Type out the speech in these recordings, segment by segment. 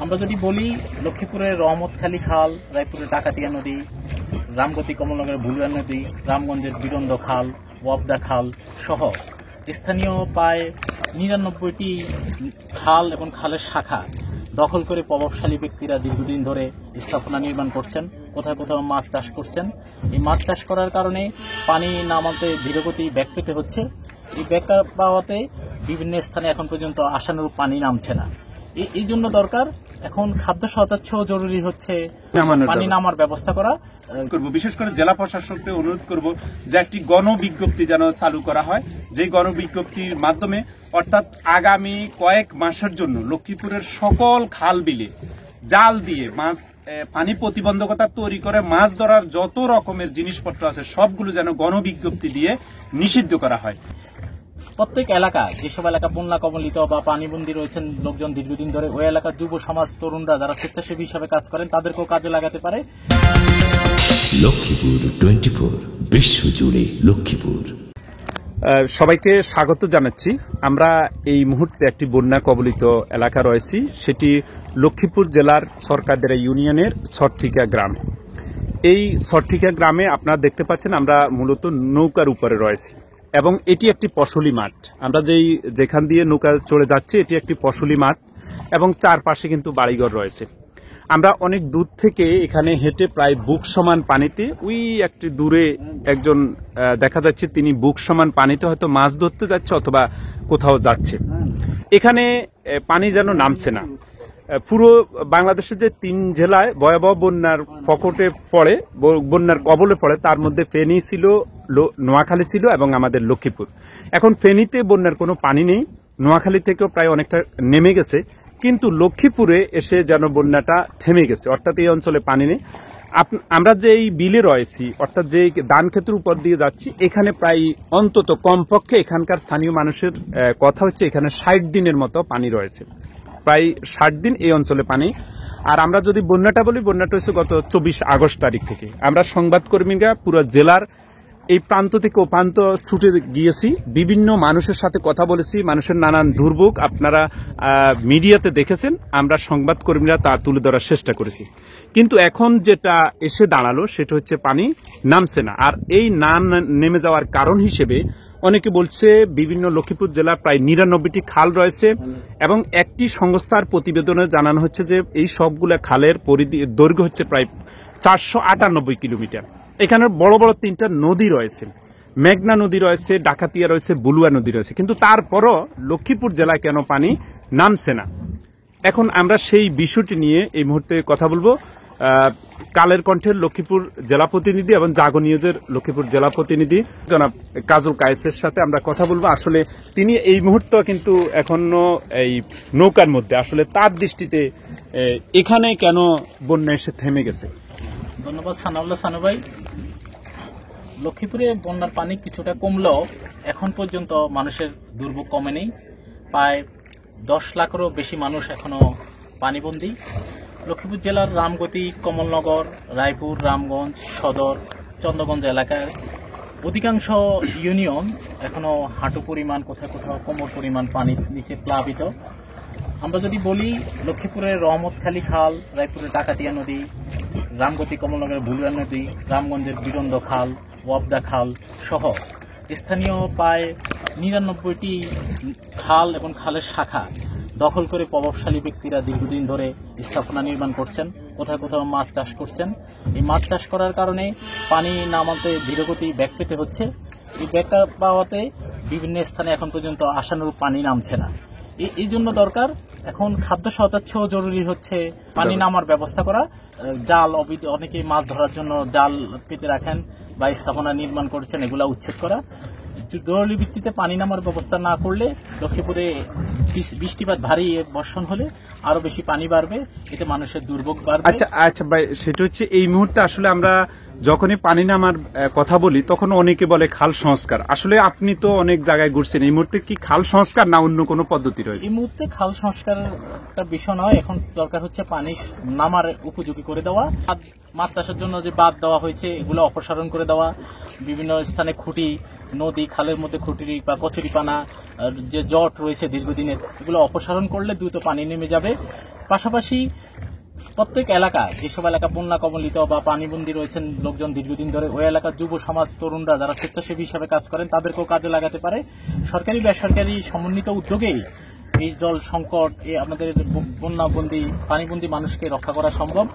আমরা যদি বলি লক্ষ্মীপুরের রহমতখালী খাল, রায়পুরের ডাকাতিয়া নদী, রামগতি কমলনগরের বুলুয়া নদী, রামগঞ্জের বিরন্দ খাল, ওয়াবদা খাল সহ স্থানীয় প্রায় ৯৯টি খাল এবং খালের শাখা দখল করে প্রভাবশালী ব্যক্তিরা দীর্ঘদিন ধরে স্থাপনা নির্মাণ করছেন, কোথাও কোথাও মাছ চাষ করছেন। এই মাছ চাষ করার কারণে পানি নামাতে ধীরগতি ব্যাক পেতে হচ্ছে। এই ব্যাক পাওয়াতে বিভিন্ন স্থানে এখন পর্যন্ত আশানুরূপ পানি নামছে না। এই জন্য দরকার এখন খাদ্য সহায়তার চেয়েও জরুরি হচ্ছে পানি নামার ব্যবস্থা করা। বিশেষ করে জেলা প্রশাসককে অনুরোধ করব যে একটি গণবিজ্ঞপ্তি যেন চালু করা হয়, যে গণবিজ্ঞপ্তির মাধ্যমে অর্থাৎ আগামী কয়েক মাসের জন্য লক্ষ্মীপুরের সকল খাল বিলে জাল দিয়ে মাছ পানি প্রতিবন্ধকতা তৈরি করে মাছ ধরার যত রকমের জিনিসপত্র আছে সবগুলো যেন গণবিজ্ঞপ্তি দিয়ে নিষিদ্ধ করা হয়। প্রত্যেক এলাকা, যেসব এলাকা বন্যা কবলিত বা পানিবন্দী রয়েছেন লোকজন দীর্ঘদিন ধরে, ওই এলাকার যুব সমাজ, তরুণরা যারা স্বেচ্ছাসেবী হিসাবে কাজ করেন তাদেরকেও কাজে লাগাতে পারে। লক্ষ্মীপুর 24 বিশ্বজুড়ে লক্ষ্মীপুর। সবাইকে স্বাগত জানাচ্ছি। আমরা এই মুহূর্তে একটি বন্যা কবলিত এলাকা রয়েছি, সেটি লক্ষ্মীপুর জেলার সরকারদের ইউনিয়নের ছটঠিকা গ্রাম। এই ছটঠিকা গ্রামে আপনারা দেখতে পাচ্ছেন আমরা মূলত নৌকার উপরে রয়েছি এবং এটি একটি ফসলি মাঠ। আমরা যেখান দিয়ে নৌকা চলে যাচ্ছি এটি একটি ফসলি মাঠ এবং চারপাশে কিন্তু বাড়িঘর রয়েছে। আমরা অনেক দূর থেকে এখানে হেঁটে প্রায় বুক সমান পানিতে, ওই একটি দূরে একজন দেখা যাচ্ছে তিনি বুক সমান পানিতে হয়তো মাছ ধরতে যাচ্ছে অথবা কোথাও যাচ্ছে। এখানে পানি যেন নামছে না। পুরো বাংলাদেশের যে 3 জেলায় ভয়াবহ বন্যার প্রকোপে পড়ে, বন্যার কবলে পড়ে, তার মধ্যে ফেনী ছিল, নোয়াখালী ছিল এবং আমাদের লক্ষ্মীপুর। এখন ফেনীতে বন্যার কোনো পানি নেই, নোয়াখালী থেকেও প্রায় অনেকটা নেমে গেছে, কিন্তু লক্ষ্মীপুরে এসে যেন বন্যাটা থেমে গেছে, অর্থাৎ এই অঞ্চলে পানি নেই। আমরা যে এই বিলে রয়েছি, অর্থাৎ যে ধান ক্ষেতের উপর দিয়ে যাচ্ছি, এখানে প্রায় অন্তত কমপক্ষে এখানকার স্থানীয় মানুষের কথা হচ্ছে এখানে 60 দিনের মতো পানি রয়েছে, প্রায় 60 দিন এই অঞ্চলে পানি। আর আমরা যদি বন্যাটা বলি, বন্যাটা হচ্ছে গত 24 আগস্ট তারিখ থেকে। আমরা সংবাদকর্মীরা পুরো জেলার এই প্রান্ত থেকে ও প্রান্ত ছুটে গিয়েছি, বিভিন্ন মানুষের সাথে কথা বলেছি, মানুষের নানান দুর্ভোগ আপনারা মিডিয়াতে দেখেছেন, আমরা সংবাদকর্মীরা তা তুলে ধরার চেষ্টা করেছি। কিন্তু এখন যেটা এসে দাঁড়ালো সেটা হচ্ছে পানি নামছে না। আর এই না নেমে যাওয়ার কারণ হিসেবে অনেকে বলছে বিভিন্ন লক্ষ্মীপুর জেলার প্রায় 99টি খাল রয়েছে এবং একটি সংস্থার প্রতিবেদনে জানানো হচ্ছে যে এই সবগুলো খালের দৈর্ঘ্য হচ্ছে প্রায় 498 কিলোমিটার। এখানে বড় বড় 3টা নদী রয়েছে, মেঘনা নদী রয়েছে, ডাকাতিয়া রয়েছে, বুলুয়া নদী রয়েছে, কিন্তু তারপরও লক্ষ্মীপুর জেলায় কেন পানি নামছে না? এখন আমরা সেই বিষয়টি নিয়ে এই মুহূর্তে কথা বলবো কালের কণ্ঠের লক্ষ্মীপুর জেলা প্রতিনিধি এবং জাগো নিউজের লক্ষ্মীপুর জেলা প্রতিনিধি জনাব কাজল কায়েসের সাথে আমরা কথা বলবো। আসলে তিনি এই মুহূর্তে কিন্তু এখনো এই নৌকার মধ্যে, আসলে তার দৃষ্টিতে এখানে কেন বন্যা এসে থেমে গেছে। ধন্যবাদ সানাউল্লাহ সানু ভাই। লক্ষ্মীপুরে বন্যার পানি কিছুটা কমলেও এখন পর্যন্ত মানুষের দুর্ভোগ কমে নেই। প্রায় 10 লাখেরও বেশি মানুষ এখনো পানিবন্দী। লক্ষ্মীপুর জেলার রামগতি, কমলনগর, রায়পুর, রামগঞ্জ, সদর, চন্দ্রগঞ্জ এলাকার অধিকাংশ ইউনিয়ন এখনো হাঁটু পরিমাণ, কোথাও কোথাও কোমর পরিমাণ পানির নিচে প্লাবিত। আমরা যদি বলি লক্ষ্মীপুরের রহমতখালী খাল, রায়পুরের ডাকাতিয়া নদী, রামগতি কমলনগরের বুলুয়া নদী, রামগঞ্জের বিরন্দ খাল, ওয়াবদা খাল সহ স্থানীয় প্রায় 99টি খাল এবং খালের শাখা দখল করে প্রভাবশালী ব্যক্তিরা দীর্ঘদিন ধরে স্থাপনা নির্মাণ করছেন, কোথাও কোথাও মাছ চাষ করছেন। এই মাছ চাষ করার কারণে পানি নামাতে ধীরগতি ব্যাক পেতে হচ্ছে। এই ব্যাক পাওয়াতে বিভিন্ন স্থানে এখন পর্যন্ত আশানুরূপ পানি নামছে না। এই জন্য দরকার এখন খাদ্য সহায়তার চেয়েও জরুরি হচ্ছে পানি নামার ব্যবস্থা করা। জাল, অনেকেই মাছ ধরার জন্য জাল পেতে রাখেন বা স্থাপনা নির্মাণ করছেন, এগুলা উচ্ছেদ করা। জরুরি ভিত্তিতে পানি নামার ব্যবস্থা না করলে লক্ষ্মীপুরে বৃষ্টিপাত ভারী বর্ষণ হলে আরো বেশি পানি বাড়বে, এতে মানুষের দুর্ভোগ বাড়বে। আচ্ছা ভাই, সেটা হচ্ছে এই মুহূর্তে আসলে আমরা যখনই পানি নামার কথা বলি তখন অনেকে বলে খাল সংস্কার। আসলে আপনি তো অনেক জায়গায় ঘুরছেন, এই মুহূর্তে কি খাল সংস্কার না অন্য কোনো পদ্ধতি রয়েছে? এই মুহূর্তে খাল সংস্কার একটা বিষয় নয়, এখন দরকার হচ্ছে পানি নামার উপযোগী করে দেওয়া। মাছ চাষের জন্য যে বাঁধ দেওয়া হয়েছে এগুলো অপসারণ করে দেওয়া, বিভিন্ন স্থানে খুঁটি, নদী খালের মধ্যে খুঁটি বা কচুরিপানা যে জট রয়েছে দীর্ঘদিনের, এগুলো অপসারণ করলে দ্রুত পানি নেমে যাবে। পাশাপাশি প্রত্যেক এলাকা, যেসব এলাকা বন্যা কবলিত বা পানিবন্দী রয়েছেন লোকজন দীর্ঘদিন ধরে, ওই এলাকার যুব সমাজ, তরুণরা যারা স্বেচ্ছাসেবী হিসাবে কাজ করেন, তাদেরকেও কাজে লাগাতে পারে। সরকারি বেসরকারি সমন্বিত উদ্যোগেই এই জল সংকট, আমাদের বন্যাবন্দী পানিবন্দী মানুষকে রক্ষা করা সম্ভব।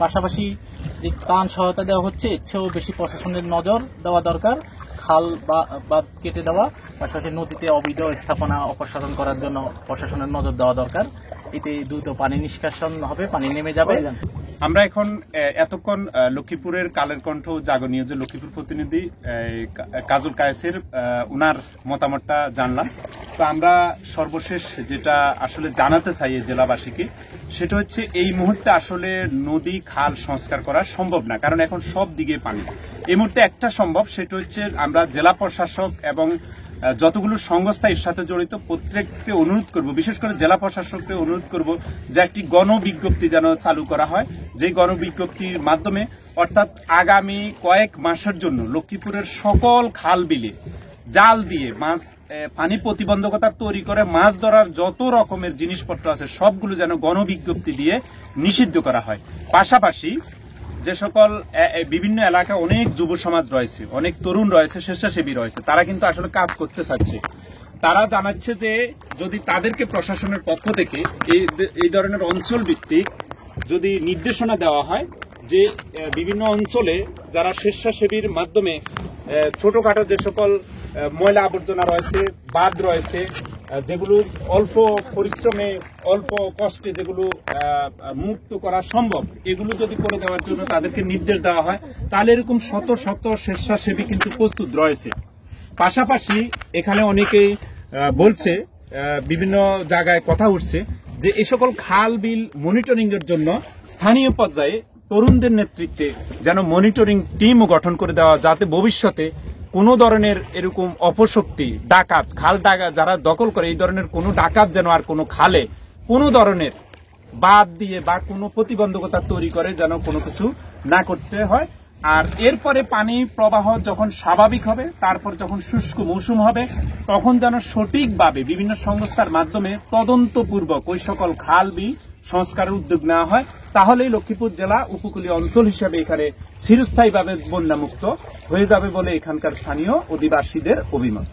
পাশাপাশি যে ত্রাণ সহায়তা দেওয়া হচ্ছে, এর চেয়েও বেশি প্রশাসনের নজর দেওয়া দরকার। খাল বা কেটে দেওয়া, পাশাপাশি নদীতে অবৈধ স্থাপনা অপসারণ করার জন্য প্রশাসনের নজর দেওয়া দরকার। এতে দ্রুত পানি নিষ্কাশন হবে, পানি নেমে যাবে। আমরা এখন এতক্ষণ লক্ষ্মীপুরের কালের কণ্ঠ জাগনীয় যে লক্ষ্মীপুর প্রতিনিধি কাজল কায়েসের উনার মতামতটা জানলাম। তো আমরা সর্বশেষ যেটা আসলে জানাতে চাই এই জেলাবাসীকে, সেটা হচ্ছে এই মুহূর্তে আসলে নদী খাল সংস্কার করা সম্ভব না, কারণ এখন সব দিকে পানি। এই মুহূর্তে একটা সম্ভব, সেটা হচ্ছে আমরা জেলা প্রশাসক এবং যতগুলো সংস্থা এর সাথে জড়িত প্রত্যেককে অনুরোধ করব, বিশেষ করে জেলা প্রশাসককে অনুরোধ করব যে একটি গণবিজ্ঞপ্তি যেন চালু করা হয়, যে গণবিজ্ঞপ্তির মাধ্যমে অর্থাৎ আগামী কয়েক মাসের জন্য লক্ষ্মীপুরের সকল খাল বিলে জাল দিয়ে মাছ, পানি প্রতিবন্ধকতা তৈরি করে মাছ ধরার যত রকমের জিনিসপত্র আছে সবগুলো যেন গণবিজ্ঞপ্তি দিয়ে নিষিদ্ধ করা হয়। পাশাপাশি যে সকল বিভিন্ন এলাকা অনেক যুব সমাজ রয়েছে, অনেক তরুণ রয়েছে, স্বেচ্ছাসেবী রয়েছে, তারা কিন্তু আসলে কাজ করতে চাচ্ছে। তারা জানাচ্ছে যে যদি তাদেরকে প্রশাসনের পক্ষ থেকে এই ধরনের অঞ্চল ভিত্তিক যদি নির্দেশনা দেওয়া হয় যে বিভিন্ন অঞ্চলে যারা স্বেচ্ছাসেবীর মাধ্যমে ছোটখাটো যে সকল ময়লা আবর্জনা রয়েছে, বাঁধ রয়েছে, যেগুলো অল্প পরিশ্রমে অল্প কষ্টে যেগুলো মুক্ত করা সম্ভব, এগুলো যদি করে দেওয়ার জন্য তাদেরকে নির্দেশ দেওয়া হয়, তাহলে এরকম শত শত স্বেচ্ছাসেবী কিন্তু প্রস্তুত রয়েছে। পাশাপাশি এখানে অনেকেই বলছে, বিভিন্ন জায়গায় কথা উঠছে যে এই সকল খাল বিল মনিটরিং এর জন্য স্থানীয় পর্যায়ে তরুণদের নেতৃত্বে যেন মনিটরিং টিমও গঠন করে দেওয়া, যাতে ভবিষ্যতে কোনো ধরনের এরকম অপশক্তি, ডাকাত, খাল ডাকাত যারা দখল করে, এই ধরনের কোনো ডাকাত যেন আর কোনো খালে কোনো ধরনের বাদ দিয়ে বা কোনো প্রতিবন্ধকতা তৈরি করে যেন কোনো কিছু না করতে হয়। আর এরপরে পানি প্রবাহ যখন স্বাভাবিক হবে, তারপর যখন শুষ্ক মৌসুম হবে, তখন যেন সঠিকভাবে বিভিন্ন সংস্থার মাধ্যমে তদন্তপূর্বক ওই সকল খাল বিল সংস্কারের উদ্যোগ নেওয়া হয়। তাহলেই লক্ষ্মীপুর জেলা উপকূলীয় অঞ্চল হিসেবে এখানে চিরস্থায়ীভাবে বন্যামুক্ত হয়ে যাবে বলে এখানকার স্থানীয় অধিবাসীদের অভিমত।